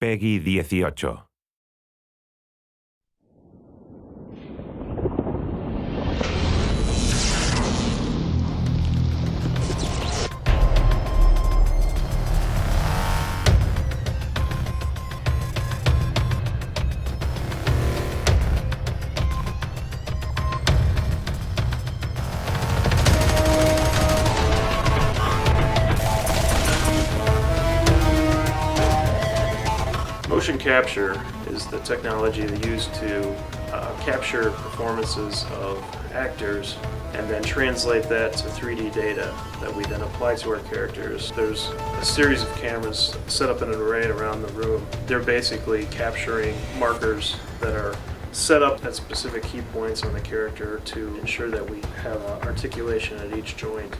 Peggy 18. Motion capture is the technology they use to capture performances of actors and then translate that to 3D data that we then apply to our characters. There's a series of cameras set up in an array around the room. They're basically capturing markers that are set up at specific key points on the character to ensure that we have articulation at each joint.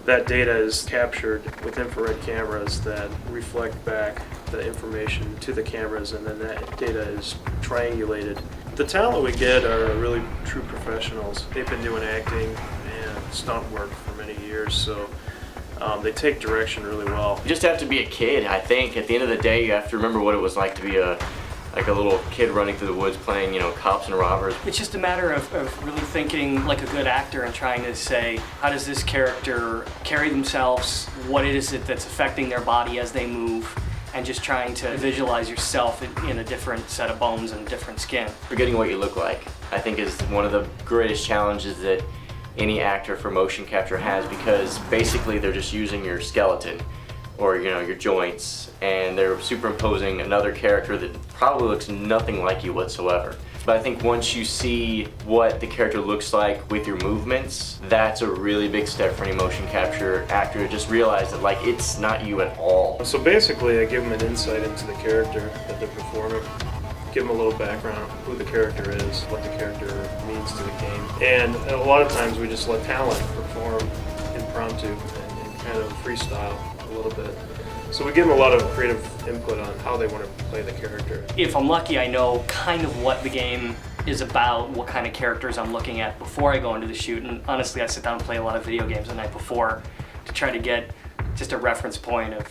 That data is captured with infrared cameras that reflect back the information to the cameras, and then that data is triangulated. The talent we get are really true professionals. They've been doing acting and stunt work for many years, so they take direction really well. You just have to be a kid, I think. At the end of the day, you have to remember what it was like to be a little kid running through the woods playing, cops and robbers. It's just a matter of really thinking like a good actor and trying to say, how does this character carry themselves? What is it that's affecting their body as they move? And just trying to visualize yourself in a different set of bones and different skin. Forgetting what you look like, I think, is one of the greatest challenges that any actor for motion capture has, because basically they're just using your skeleton or your joints, and they're superimposing another character that probably looks nothing like you whatsoever. But I think once you see what the character looks like with your movements, that's a really big step for any motion capture actor to just realize that it's not you at all. So basically I give them an insight into the character that they're performing, give them a little background, who the character is, what the character means to the game. And a lot of times we just let talent perform impromptu and kind of freestyle a little bit. So we give them a lot of creative input on how they want to play the character. If I'm lucky, I know kind of what the game is about, what kind of characters I'm looking at before I go into the shoot. And honestly, I sit down and play a lot of video games the night before to try to get just a reference point of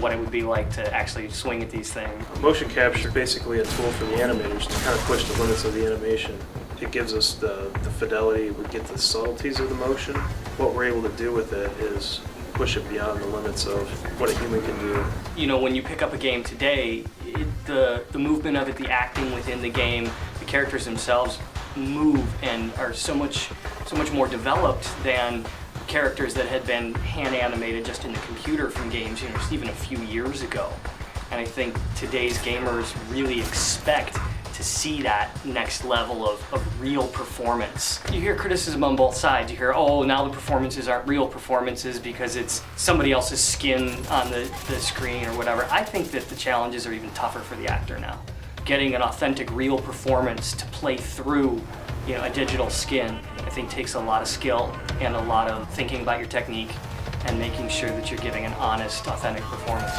what it would be like to actually swing at these things. Motion capture is basically a tool for the animators to kind of push the limits of the animation. It gives us the fidelity, we get the subtleties of the motion. What we're able to do with it is push it beyond the limits of what a human can do. When you pick up a game today, the movement of it, the acting within the game, the characters themselves move and are so much more developed than characters that had been hand animated just in the computer from games, just even a few years ago. And I think today's gamers really expect to see that next level of real performance. You hear criticism on both sides. You hear, oh, now the performances aren't real performances because it's somebody else's skin on the screen or whatever. I think that the challenges are even tougher for the actor now. Getting an authentic, real performance to play through a digital skin, I think takes a lot of skill and a lot of thinking about your technique and making sure that you're giving an honest, authentic performance.